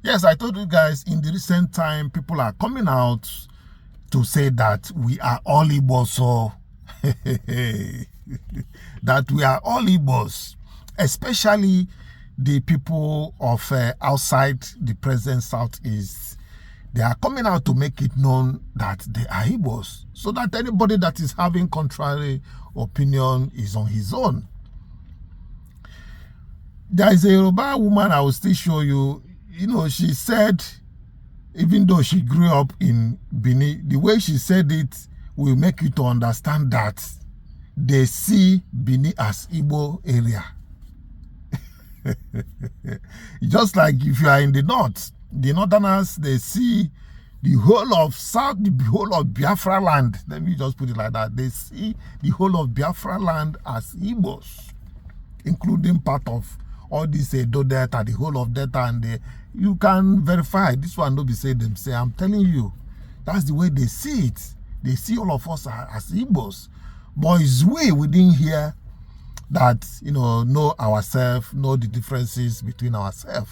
Yes, I told you guys in the recent time, people are coming out to say that we are all Igbos, so that we are all Igbos, especially the people of outside the present Southeast. They are coming out to make it known that they are Igbos, so that anybody that is having contrary opinion is on his own. There is a Yoruba woman I will still show you. You know, she said, even though she grew up in Benin, the way she said it will make you to understand that they see Benin as Igbo area. Just like if you are in the north, the northerners, they see the whole of South, the whole of Biafra land. Let me just put it like that. They see the whole of Biafra land as Igbos, including part of all this Edo Delta, the whole of Delta, and you can verify. This one don't be say them say. I'm telling you, that's the way they see it. They see all of us as Igbos, but it's we within here that, you know ourselves, know the differences between ourselves.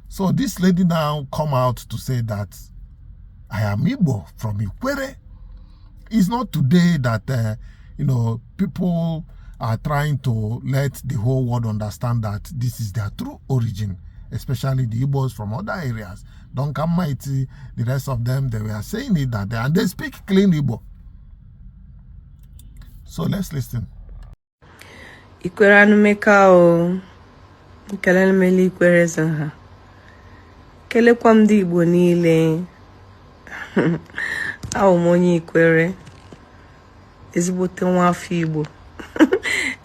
So this lady now come out to say that I am Igbo from Ikwerre. It's not today that people are trying to let the whole world understand that this is their true origin, especially the Igbos from other areas. Don't come mighty, the rest of them, they were saying it that and they speak clean Igbo. So let's listen. Ikwerre anumeka o kelele mele Ikwerre zanha kelekwa ndị Igbo niile awụmonye Ikwerre ezigbote nwafọ Igbo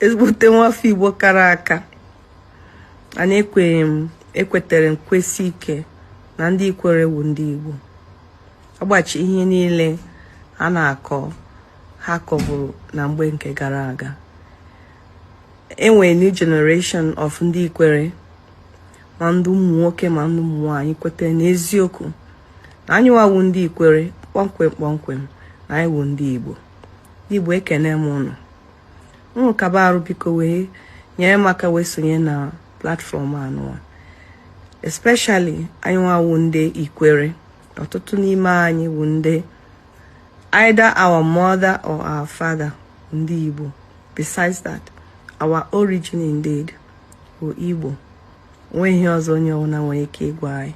ezigbote nwafọ Igbo kara aka ana ekwetere nkwesi ike na ndị Ikwerre wu ndị Igbo agbachi ihe niile a na-akọ ha kọburu na mgbe nke gara aga. Enwe new generation of ndị Ikwerre ma ndị ụmụ nwoke ma ndị ụmụ nwaanyị kwetere n'eziokwu na anyị wawu ndị Ikwerre kpọmkwem na anyị wu ndị Igbo. Ndị Igbo ekene m unu kaba arụ biko wee nyere m aka wee sonye na platform anụwa, especially anyị wawu ndị Ikwerre. Ọtụtụ n'ime anyị wu ndị either our mother or our father ndị Igbo. Besides that, our origin indeed wụ Igbo. Nweghị ọzọ onye ọbụla nwere ike ịgwa anyị.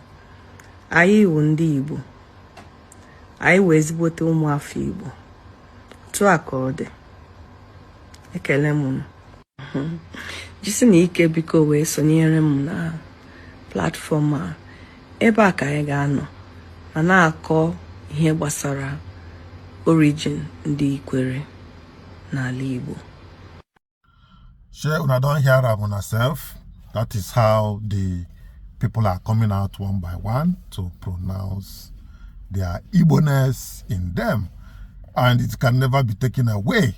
Anyị wụ ndị Igbo. Anyị wụ ezigbote ụmụafọ Igbo. Otu a ka ọ dị. Ekele m unu. Jisi na ike biko wee sonyere m na platform a. Ebe a ka anyị ga-anọ ma na-akọ ihe gbasara origin ndị Ikwerre n'ala Igbo. Sure, una don't hear am on self. That is how the people are coming out one by one to pronounce their Igbo-ness in them, and it can never be taken away.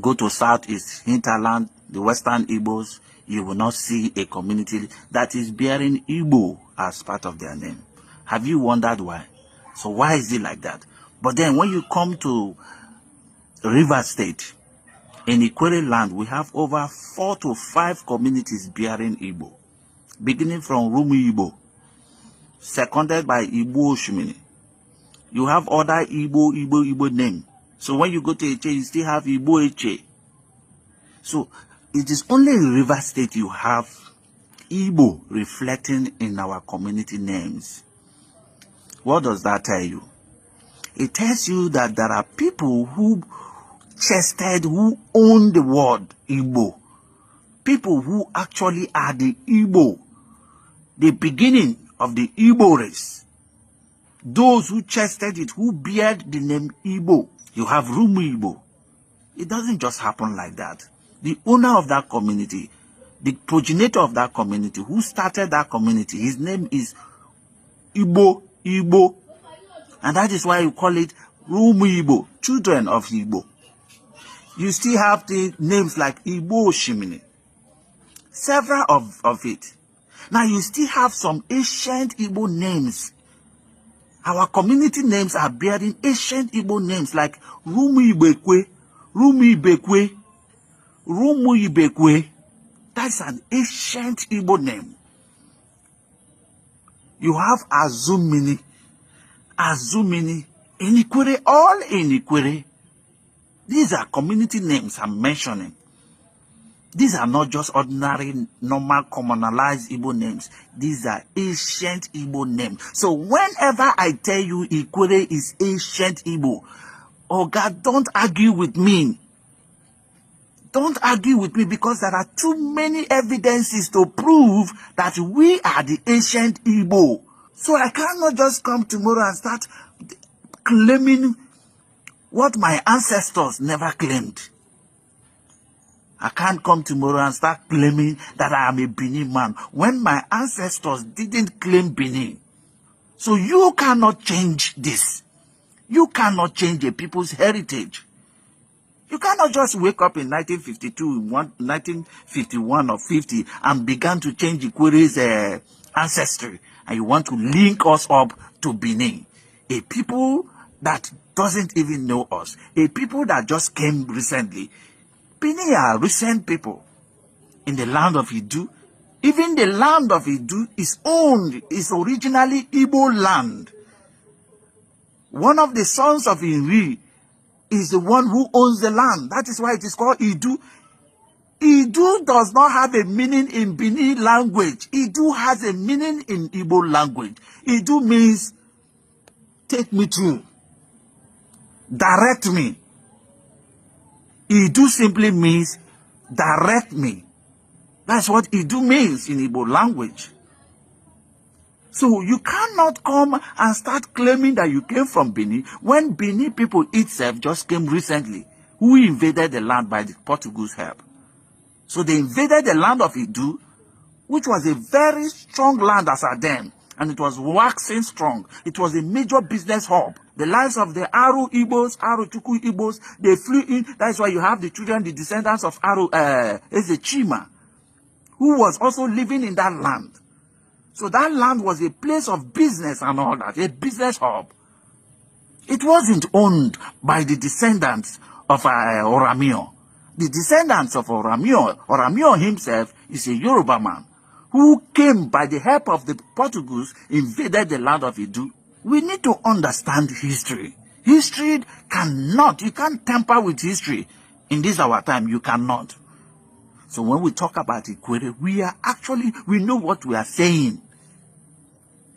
Go to Southeast hinterland, the Western Igbos, you will not see a community that is bearing Igbo as part of their name. Have you wondered why? So why is it like that? But then when you come to River State, in Ikwerre land, we have over 4 to 5 communities bearing Igbo, beginning from Rumi Igbo, seconded by Igbo Oshimini. You have other Igbo name. So when you go to Eche, you still have Igbo Eche. So it is only in River State you have Igbo reflecting in our community names. What does that tell you? It tells you that there are people who who own the word Igbo. People who actually are the Igbo, the beginning of the Igbo race. Those who chested it, who bear the name Igbo. You have Rumu Igbo. It doesn't just happen like that. The owner of that community, the progenitor of that community, who started that community, his name is Igbo. And that is why you call it Rumu Igbo, children of Igbo. You still have the names like Igbo Oshimini. Several of it. Now you still have some ancient Igbo names. Our community names are bearing ancient Igbo names like Rumu Ibekwe. That's an ancient Igbo name. You have Azumini, in Ikwerre, all in Ikwerre. These are community names I'm mentioning. These are not just ordinary, normal, commonalized Igbo names. These are ancient Igbo names. So whenever I tell you Ikwerre is ancient Igbo, oh God, don't argue with me. Don't argue with me, because there are too many evidences to prove that we are the ancient Igbo. So I cannot just come tomorrow and start claiming what my ancestors never claimed. I can't come tomorrow and start claiming that I am a Benin man when my ancestors didn't claim Benin. So you cannot change this. You cannot change a people's heritage. You cannot just wake up in 1952, 1951 or 50 and begin to change Ikwerre's ancestry, and you want to link us up to Benin, a people that doesn't even know us, a people that just came recently. Benin are recent people in the land of Idu. Even the land of Idu is originally Igbo land. One of the sons of Inri is the one who owns the land. That is why it is called Idu. Idu does not have a meaning in Benin language. Idu has a meaning in Igbo language. Idu means take me through, direct me. Idu simply means direct me. That's what Idu means in Igbo language. So you cannot come and start claiming that you came from Benin when Benin people itself just came recently, who invaded the land by the Portuguese help. So they invaded the land of Idu, which was a very strong land as at then, and it was waxing strong. It was a major business hub. The lives of the Aru Igbos, Aru Chuku Igbos, they flew in. That's why you have the children, the descendants of Aru Ezechima, who was also living in that land. So that land was a place of business and all that, a business hub. It wasn't owned by the descendants of Oramio. The descendants of Oramio himself is a Yoruba man who came by the help of the Portuguese, invaded the land of Idu. We need to understand history. History cannot, you can't tamper with history. In this our time, you cannot. So when we talk about Ikwerre, we know what we are saying.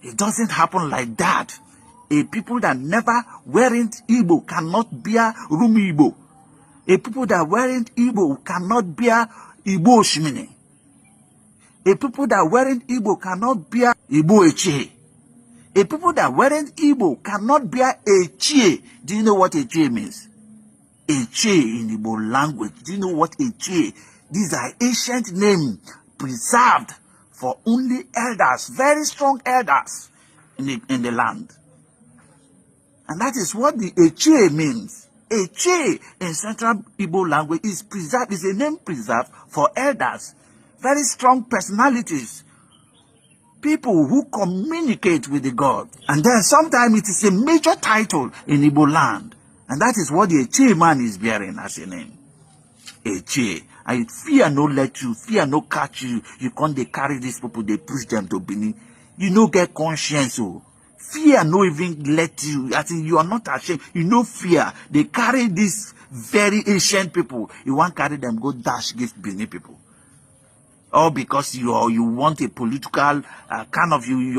It doesn't happen like that. A people that never weren't Igbo cannot bear Rumi Igbo. A people that weren't Igbo cannot bear Igbo Oshimini. A people that weren't Igbo cannot bear Igbo Eche. A people that weren't Igbo cannot bear Eche. Do you know what Eche means? Eche in Igbo language. Do you know what Eche? These are ancient names preserved for only elders, very strong elders in the land. And that is what the Eche means. Eche in Central Igbo language is preserved, is a name preserved for elders, very strong personalities, people who communicate with the God. And then sometimes it is a major title in Igbo land. And that is what the Eche man is bearing as a name. Eche. And fear no let you, fear no catch you. You can't they carry these people, they push them to Benin. You no get conscience. Oh. Fear no even let you. I think you are not ashamed. You know fear. They carry these very ancient people. You want to carry them, go dash gift Benin people. All because you want a political you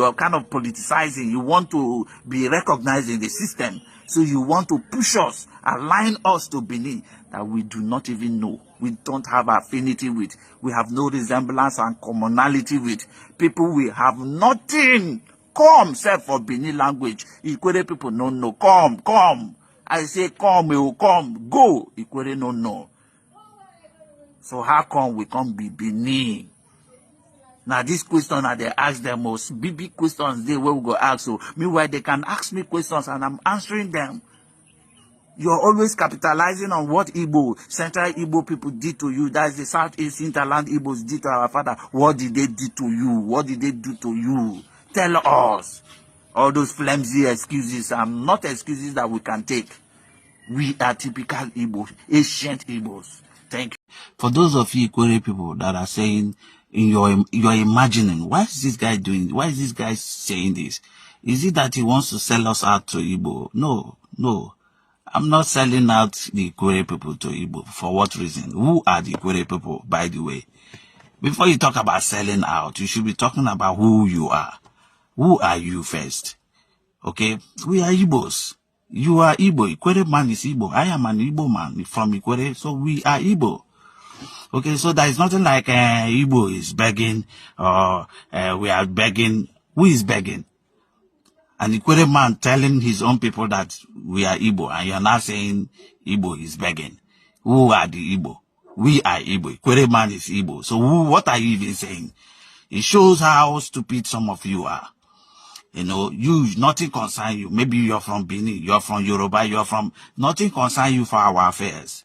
are kind of politicizing. You want to be recognized in the system. So you want to push us, align us to Benin that we do not even know. We don't have affinity with. We have no resemblance and commonality with. People we have nothing. Come, except for Benin language. Ikwerre people no know. Come. I say come, you come. Go. Ikwerre no know. So how come we can't be Benin? Now this question that they ask them most big questions they will go ask. So meanwhile they can ask me questions and I'm answering them. You're always capitalizing on what Igbo, Central Igbo people did to you. That's the Southeast Hinterland Igbos did to our father. What did they do to you? What did they do to you? Tell us. All those flimsy excuses are not excuses that we can take. We are typical Igbos, ancient Igbos. Thank you. For those of you Ikwerre people that are saying in you're imagining, why is this guy doing? Why is this guy saying this? Is it that he wants to sell us out to Igbo? No, no. I'm not selling out the Ikwerre people to Igbo. For what reason? Who are the Ikwerre people, by the way? Before you talk about selling out, you should be talking about who you are. Who are you first? Okay? We are Igbos. You are Igbo. Ikwerre man is Igbo. I am an Igbo man from Ikwerre, so we are Igbo. Okay, so there is nothing like Igbo is begging or we are begging. Who is begging? An Ikwerre man telling his own people that we are Igbo, and you're not saying Igbo is begging. Who are the Igbo? We are Igbo. Ikwerre man is Igbo. So what are you even saying? It shows how stupid some of you are. You know, nothing concern you. Maybe you're from Benin, you're from Yoruba, you're from, nothing concern you for our affairs.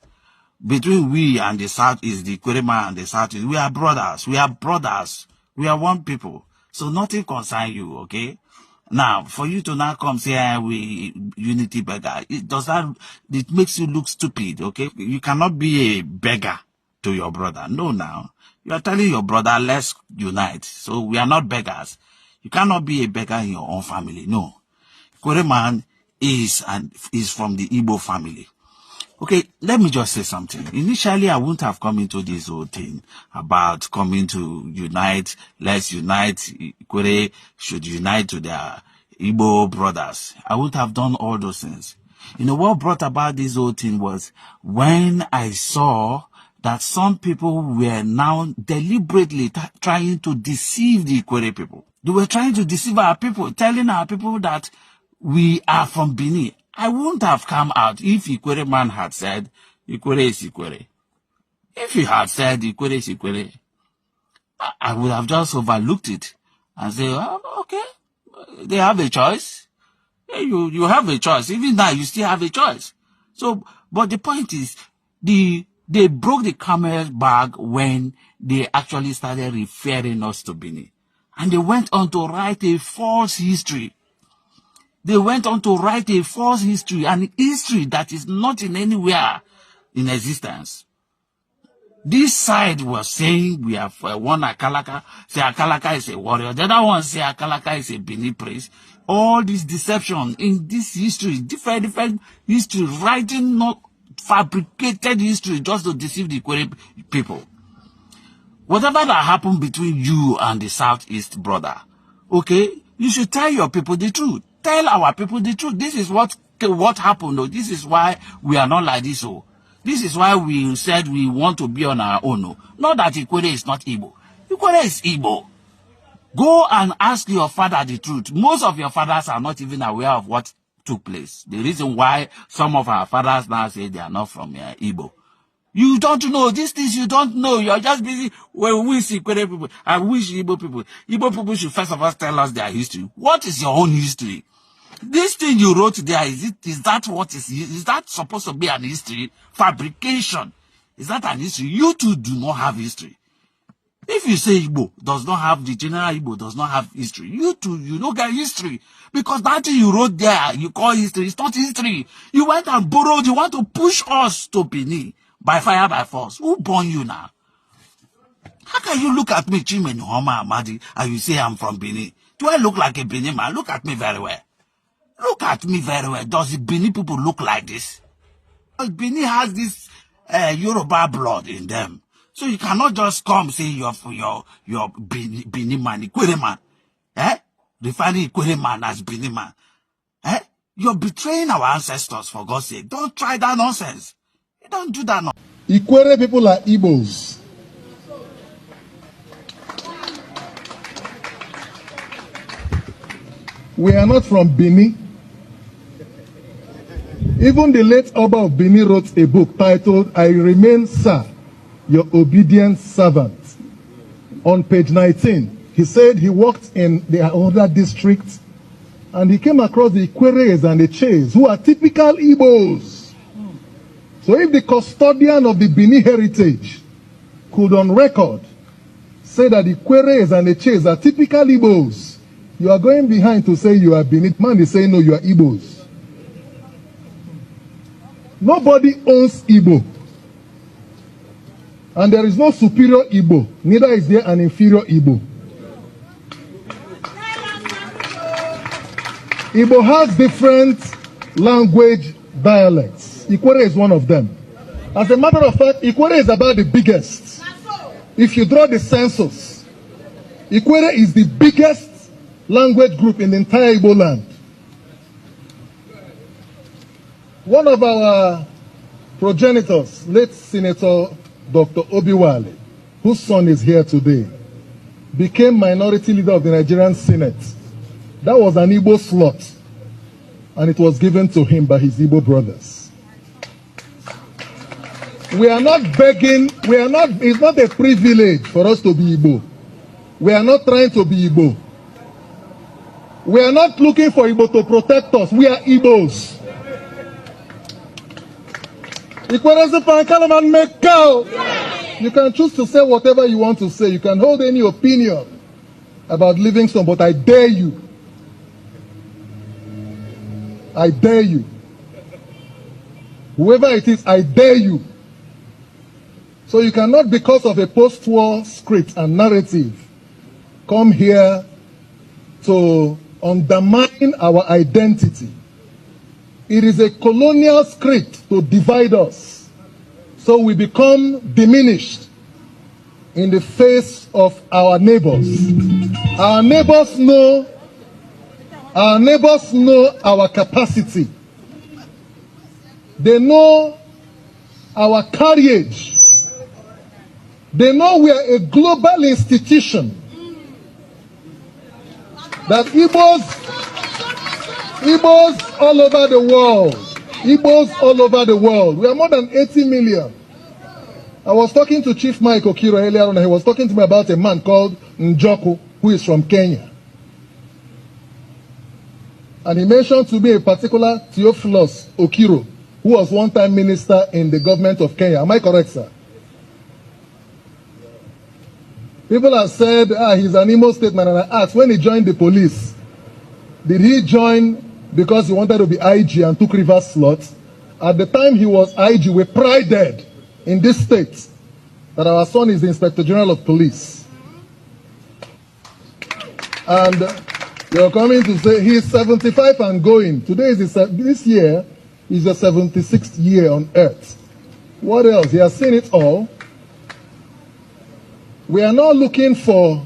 Between we and the South is the Ikwerre man and the South is, we are brothers. We are brothers. We are one people. So nothing concern you, okay? Now, for you to now come say, we unity beggar, it makes you look stupid, okay? You cannot be a beggar to your brother. No, now. You are telling your brother, let's unite. So we are not beggars. You cannot be a beggar in your own family. No. Ikwerre man is from the Igbo family. Okay, let me just say something. Initially, I wouldn't have come into this whole thing about coming to unite. Let's unite. Ikwerre should unite to their Igbo brothers. I wouldn't have done all those things. You know, what brought about this whole thing was when I saw that some people were now deliberately trying to deceive the Ikwerre people. They were trying to deceive our people, telling our people that we are from Benin. I wouldn't have come out if Ikwerre man had said, Ikwerre is Ikwerre. If he had said, Ikwerre is Ikwerre, I would have just overlooked it and say, oh, okay, they have a choice. You have a choice. Even now, you still have a choice. So, but the point is, they broke the camel's back when they actually started referring us to Benin. And they went on to write a false history. They went on to write a false history, an history that is not in anywhere in existence. This side was saying we have one Akalaka, say Akalaka is a warrior. The other one say Akalaka is a Benin priest. All this deception in this history, different history, writing not fabricated history just to deceive the Ikwerre people. Whatever that happened between you and the Southeast brother, okay, you should tell your people the truth. Tell our people the truth. This is what happened. Oh. This is why we are not like this. Oh. This is why we said we want to be on our own. Oh. Not that Ikwerre is not Igbo. Ikwerre is Igbo. Go and ask your father the truth. Most of your fathers are not even aware of what took place. The reason why some of our fathers now say they are not from Igbo. You don't know these things. You don't know. You are just busy. When we see Ikwerre people, I wish Igbo people should first of all tell us their history. What is your own history? This thing you wrote there, is that supposed to be an history? Fabrication. Is that an history? You two do not have history. If you say Igbo does not have, the general Igbo does not have history, you two, you don't get history. Because that thing you wrote there, you call history, it's not history. You went and borrowed, you want to push us to Benin by fire, by force. Who born you now? How can you look at me, Chimeni Homa Amadi, and you say I'm from Benin? Do I look like a Benin man? Look at me very well. Look at me very well. Does the Benin people look like this? Benin has this Yoruba blood in them. So you cannot just come say you're Benin man, Ikwerre man. Defining Ikwerre man as Benin man. You're betraying our ancestors, for God's sake. Don't try that nonsense. You don't do that. Ikwerre people are Igbos. We are not from Benin. Even the late Oba of Benin wrote a book titled, I Remain, Sir, Your Obedient Servant. On page 19, he said he worked in the other district and he came across the Ikwerres and the Ches, who are typical Igbos. So if the custodian of the Benin heritage could on record say that the Ikwerres and the Ches are typical Igbos, you are going behind to say you are Benin. Man is saying no, you are Igbos. Nobody owns Igbo. And there is no superior Igbo, neither is there an inferior Igbo. Igbo has different language dialects. Ikwerre is one of them. As a matter of fact, Ikwerre is about the biggest. If you draw the census, Ikwerre is the biggest language group in the entire Igbo land. One of our progenitors, late Senator Dr. Obiwale, whose son is here today, became minority leader of the Nigerian Senate. That was an Igbo slot, and it was given to him by his Igbo brothers. We are not begging, it's not a privilege for us to be Igbo. We are not trying to be Igbo. We are not looking for Igbo to protect us. We are Igbos. You can choose to say whatever you want to say. You can hold any opinion about Livingstone, but I dare you. I dare you. Whoever it is, I dare you. So you cannot, because of a post-war script and narrative, come here to undermine our identity. It is a colonial script to divide us, so we become diminished in the face of our neighbors. Our neighbors know our capacity. They know our courage. They know we are a global institution. That Igbos all over the world, Igbos all over the world. We are more than 80 million. I was talking to Chief Mike Okiro earlier on, and he was talking to me about a man called Njoku, who is from Kenya. And he mentioned to me a particular Theophilus Okiro, who was one time minister in the government of Kenya. Am I correct, sir? People have said, he's an Imo State man, and I asked, when he joined the police, did he join because he wanted to be IG and took reverse slots? At the time he was IG, we prided in this state that our son is the Inspector General of Police. And you're coming to say he's 75 and going. Today is this year is the 76th year on earth. What else? He has seen it all. We are not looking for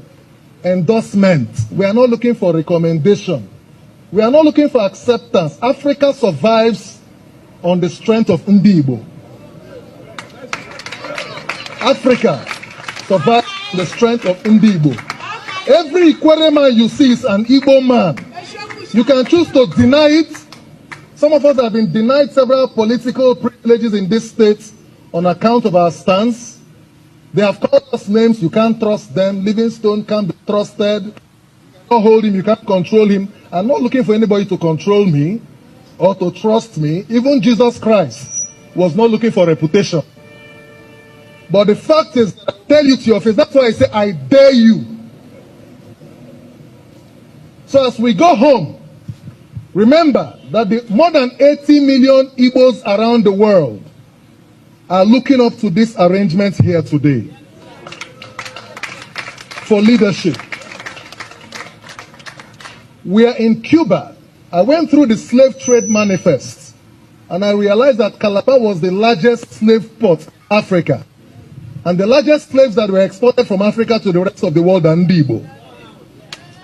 endorsement. We are not looking for recommendation. We are not looking for acceptance. Africa survives on the strength of Igbo. Africa survives on the strength of Igbo. Every Ikwerre man you see is an Igbo man. You can choose to deny it. Some of us have been denied several political privileges in this state on account of our stance. They have called us names, you can't trust them. Livingstone can't be trusted. You cannot hold him, you can't control him. I'm not looking for anybody to control me or to trust me. Even Jesus Christ was not looking for reputation. But the fact is, I tell you to your face, that's why I say, I dare you. So as we go home, remember that the more than 80 million Igbos around the world are looking up to this arrangement here today for leadership. We are in Cuba. I went through the slave trade manifest, and I realized that Calabar was the largest slave port in Africa, and the largest slaves that were exported from Africa to the rest of the world are Igbo.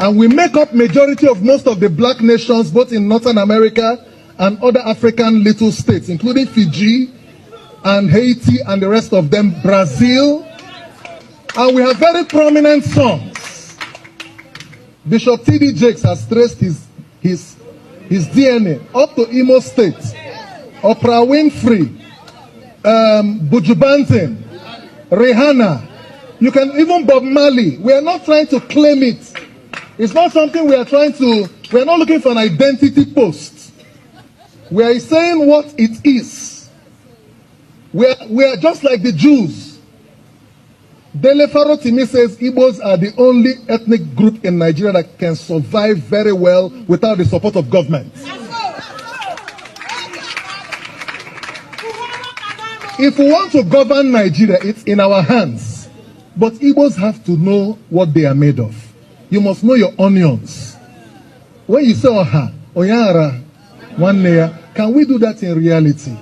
And we make up majority of most of the black nations, both in Northern America and other African little states, including Fiji and Haiti and the rest of them, Brazil. And we have very prominent sons. Bishop T.D. Jakes has traced his DNA up to Imo State. Oprah Winfrey, Buju Banton, Rihanna. You can even Bob Marley. We are not trying to claim it. It's not something we are not looking for an identity post. We are saying what it is. We are just like the Jews. Dele Faro Timi says Igbos are the only ethnic group in Nigeria that can survive very well without the support of government. If we want to govern Nigeria, it's in our hands. But Igbos have to know what they are made of. You must know your onions. When you say Oha, Oyara, Wanneya, can we do that in reality?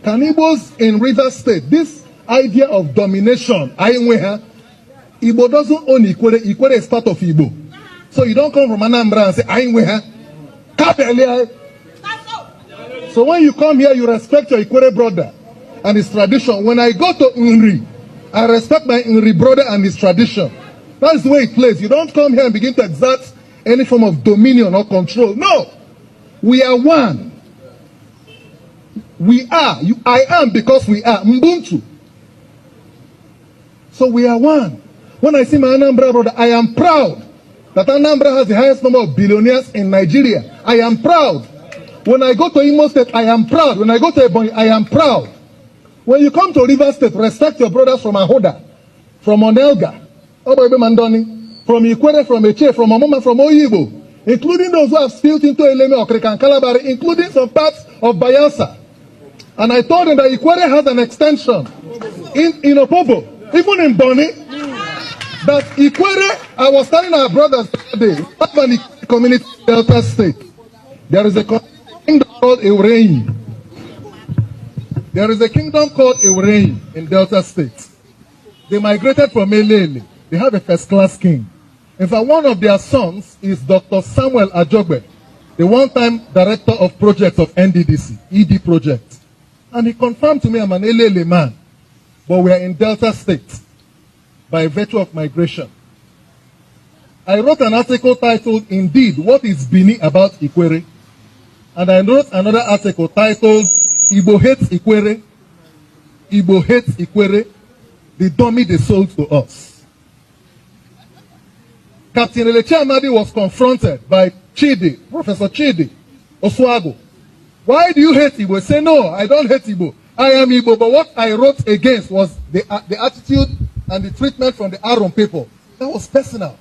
Can Igbos in River State, this idea of domination, Igbo doesn't own Ikwerre. Ikwerre is part of Igbo. So you don't come from Anambra and say, so when you come here, you respect your Ikwerre brother and his tradition. When I go to Nri, I respect my Nri brother and his tradition. That's the way it plays. You don't come here and begin to exert any form of dominion or control. No. We are one. We are. I am because we are. Mbuntu. So we are one. When I see my Anambra brother, I am proud that Anambra has the highest number of billionaires in Nigeria. I am proud. When I go to Imo State, I am proud. When I go to Ebonyi, I am proud. When you come to River State, respect your brothers from Ahoda, from Onelga, Oboebe Mandoni, from Ikwerre, from Eche, from Omoma, from Oyibo, including those who have spilled into Eleme, Okrika, and Kalabari, including some parts of Bayelsa. And I told them that Ikwerre has an extension in Opobo, even in Boni, that Ikwerre, I was telling our brothers today, Urban Community Delta State, there is a kingdom called Ikwerre. There is a kingdom called Ikwerre in Delta State. They migrated from Elele. They have a first-class king. In fact, one of their sons is Dr. Samuel Ajogbe, the one-time director of projects of NDDC, ED project. And he confirmed to me I'm an Elele man, but we are in Delta State by virtue of migration. I wrote an article titled, Indeed, What is Bini About Ikwerre? And I wrote another article titled, Igbo Hates Ikwerre. Igbo Hates Ikwerre, the dummy they sold to us. Captain Elechi Amadi was confronted by Chidi, Professor Chidi Oswago. Why do you hate Igbo? Say, no, I don't hate Igbo. I am Igbo, but what I wrote against was the attitude and the treatment from the Aron people. That was personal.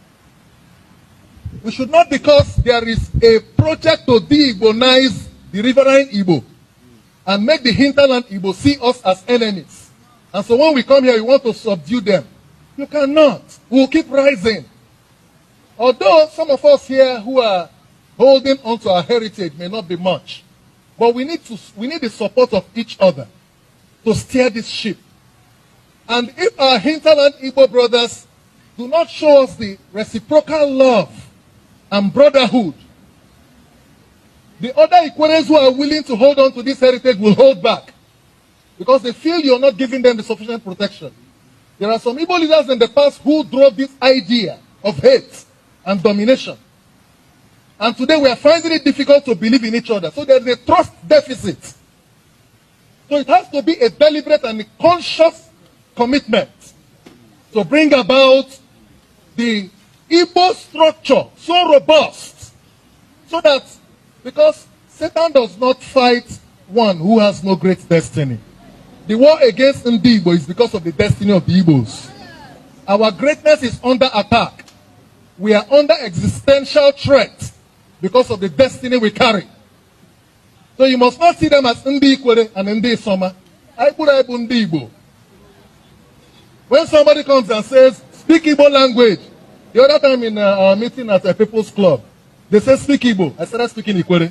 We should not, because there is a project to de-Igbonize the riverine Igbo and make the hinterland Igbo see us as enemies. And so when we come here, we want to subdue them. You cannot. We will keep rising. Although some of us here who are holding on to our heritage may not be much, but we need the support of each other to steer this ship. And if our hinterland Igbo brothers do not show us the reciprocal love and brotherhood, the other Ikwerres who are willing to hold on to this heritage will hold back because they feel you're not giving them the sufficient protection. There are some Igbo leaders in the past who drove this idea of hate and domination. And today we are finding it difficult to believe in each other. So there's a trust deficit. So it has to be a deliberate and a conscious commitment to bring about the Igbo structure so robust, so that, because Satan does not fight one who has no great destiny. The war against Ndi Igbo is because of the destiny of the Igbos. Our greatness is under attack. We are under existential threat because of the destiny we carry. So you must not see them as Ndi Ikwerre and Ndi Soma. Ikwerre Ibu Ndi Igbo. When somebody comes and says, speak Igbo language, the other time in our meeting at a People's Club, they said, speak Igbo. I started speaking Ikwerre.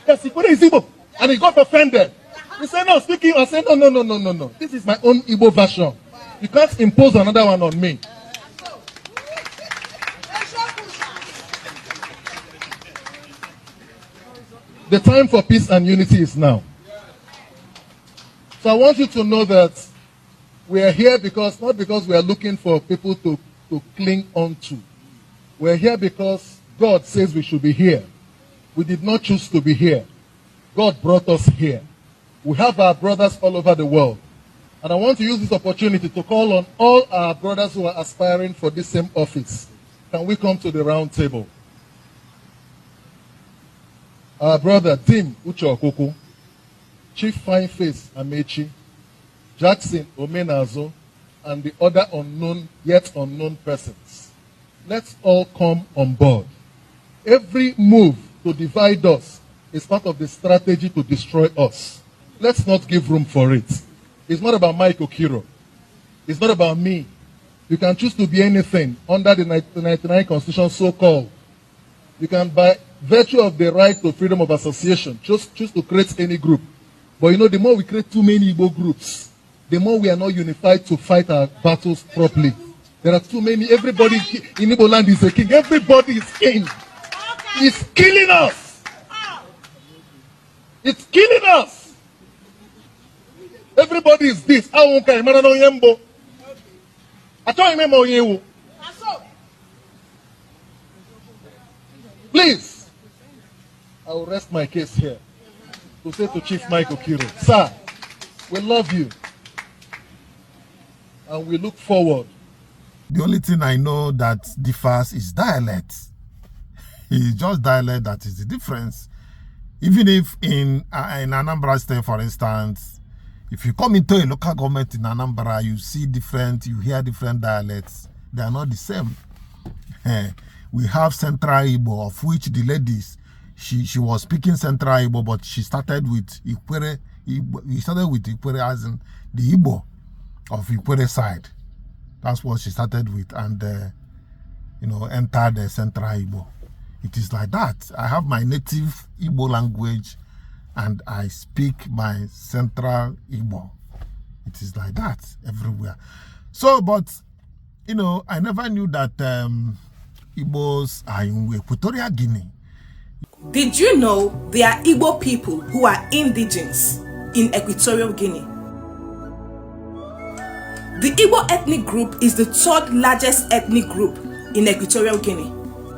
Yes, Ikwerre is Igbo. And he got offended. He said, no, speak Igbo. I said, no. This is my own Igbo version. You can't impose another one on me. The time for peace and unity is now. So I want you to know that we are here not because we are looking for people to cling on to. We're here because God says we should be here. We did not choose to be here. God brought us here. We have our brothers all over the world. And I want to use this opportunity to call on all our brothers who are aspiring for this same office. Can we come to the round table? Our brother Tim Uche, Chief Fine Face Amechi, Jackson Omenazo, and the other yet unknown persons. Let's all come on board. Every move to divide us is part of the strategy to destroy us. let's not give room for it. It's not about Mike Okiro. It's not about me. You can choose to be anything under the 1999 Constitution, so-called. You can, by virtue of the right to freedom of association, choose to create any group. But you know, the more we create too many Igbo groups, the more we are not unified to fight our battles properly. There are too many. Everybody in Igbo land is a king. Everybody is king. It's killing us. It's killing us. Everybody is this. Please, I will rest my case here to say to Chief Mike Okiro, sir, we love you and we look forward. The only thing I know that differs is dialect. It's just dialect that is the difference. Even if in Anambra State, for instance, if you come into a local government in Anambra, you hear different dialects. They are not the same. We have Central Igbo, of which the ladies, she was speaking Central Igbo, but she started with Ikwerre. We started with Ikwerre as in the Igbo of Ikwerre side. That's what she started with, and entered the Central Igbo. It is like that. I have my native Igbo language, and I speak my Central Igbo. It is like that everywhere. So, but I never knew that Igbos are in Equatorial Guinea. Did you know there are Igbo people who are indigenous in Equatorial Guinea? The Igbo ethnic group is the third largest ethnic group in Equatorial Guinea.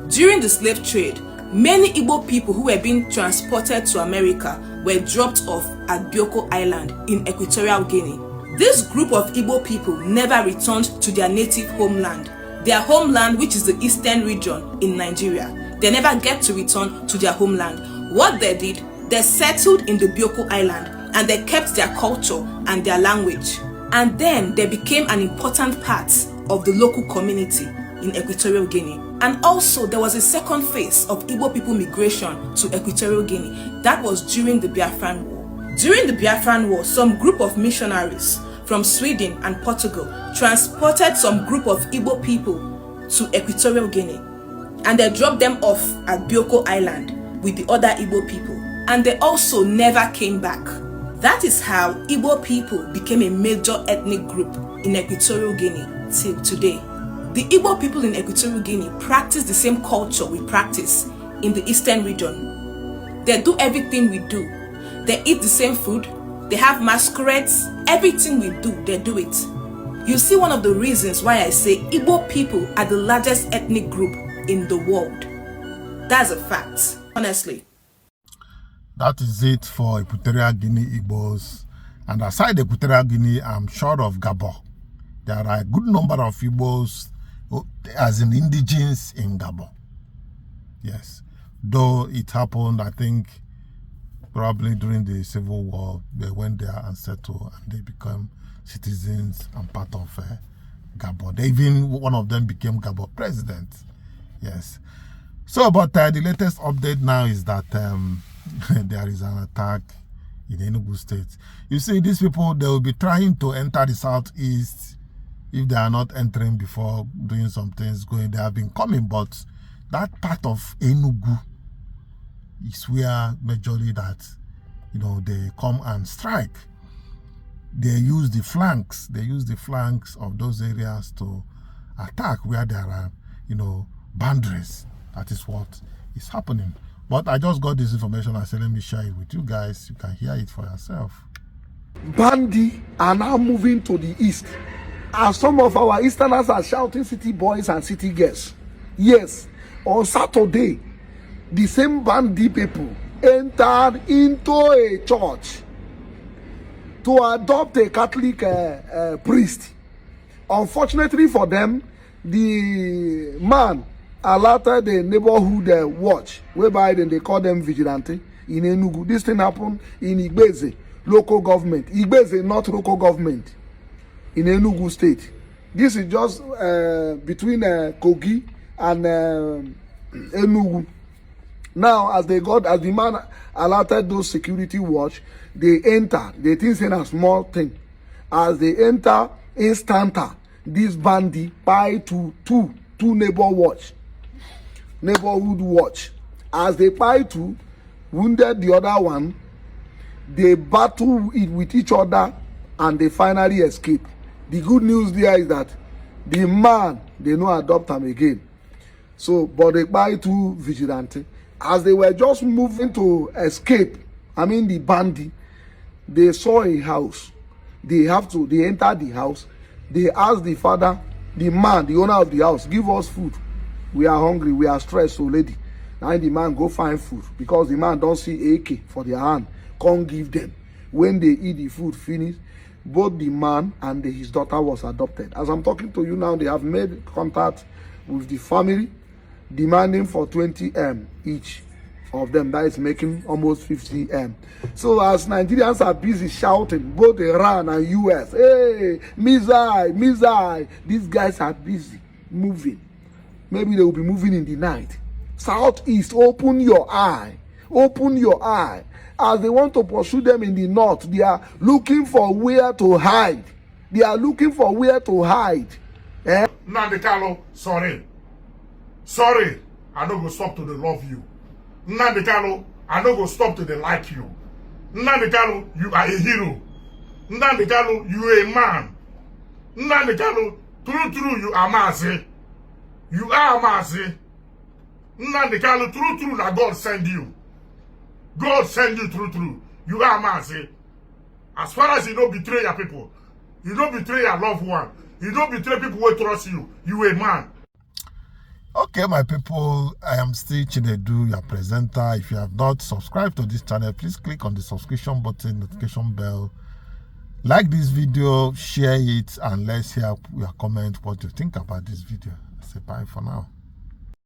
During the slave trade, many Igbo people who were being transported to America were dropped off at Bioko Island in Equatorial Guinea. This group of Igbo people never returned to their native homeland. Their homeland, which is the eastern region in Nigeria, they never get to return to their homeland. What they did, they settled in the Bioko Island and they kept their culture and their language. And then they became an important part of the local community in Equatorial Guinea. And also there was a second phase of Igbo people migration to Equatorial Guinea. That was during the Reaffirm War. During the Reaffirm War, some group of missionaries from Sweden and Portugal transported some group of Igbo people to Equatorial Guinea, and they dropped them off at Bioko Island with the other Igbo people, and they also never came back. That is how Igbo people became a major ethnic group in Equatorial Guinea till today. The Igbo people in Equatorial Guinea practice the same culture we practice in the eastern region. They do everything we do. They eat the same food. They have masquerades. Everything we do, they do it. You see, one of the reasons why I say Igbo people are the largest ethnic group in the world. That's a fact, honestly. That is it for Equatorial Guinea Igbos. And aside Equatorial Guinea, I'm sure of Gabon. There are a good number of Igbos as in indigenes in Gabon. Yes. Though it happened, I think, probably during the Civil War, they went there and settled, and they became citizens and part of Gabon. One of them became Gabon president. Yes. So, but the latest update now is that there is an attack in Enugu State. You see, these people, they will be trying to enter the southeast. If they are not entering before doing some things going, they have been coming, but that part of Enugu is where majorly that, they come and strike. They use the flanks. They use the flanks of those areas to attack where there are, boundaries. That is what is happening. But I just got this information. I said, let me share it with you guys. You can hear it for yourself. Bandi are now moving to the east. As some of our Easterners are shouting city boys and city girls. Yes, on Saturday, the same Bandi people entered into a church to adopt a Catholic priest. Unfortunately for them, the man alerted the neighborhood watch, whereby then they call them vigilante in Enugu. This thing happened in Ikwerre local government. Ikwerre not local government in Enugu State. This is just between Kogi and Enugu. Now, as the man alerted those security watch, they enter. They think it's a small thing. As they enter, instanta, this bandit buy two neighborhood watch. As they buy two, wounded the other one, they battle it with each other and they finally escape. The good news there is that the man, they no adopt him again. So, but they buy two vigilante. As they were just moving to escape, the bandit, they saw a house. They enter the house. They ask the father, the man, the owner of the house, give us food. We are hungry, we are stressed, so lady. Now the man go find food because the man don't see AK for their hand. Can't give them. When they eat the food finish, both the man and his daughter was adopted. As I'm talking to you now, they have made contact with the family, demanding for 20M each of them. That is making almost 50M. So as Nigerians are busy shouting, both Iran and US, hey, missile, these guys are busy moving. Maybe they will be moving in the night. Southeast, open your eye. Open your eye. As they want to pursue them in the north, they are looking for where to hide. They are looking for where to hide. Nnamdi Kanu, sorry, I don't go stop to the love you. Nnamdi Kanu, I don't go stop to the like you. Nnamdi Kanu, you are a hero. Nnamdi Kanu, you are a man. Nnamdi Kanu, true, you are Mazi. You are Mazi. Nnamdi Kanu, true, that God send you. God send you true. You are Mazi. As far as you don't betray your people, you don't betray your loved one, you don't betray people who trust you, you a man. Okay, my people, I am still Chinedu, your presenter. If you have not subscribed to this channel, please click on the subscription button, notification bell. Like this video, share it, and let's hear your comment, what you think about this video. I say bye for now.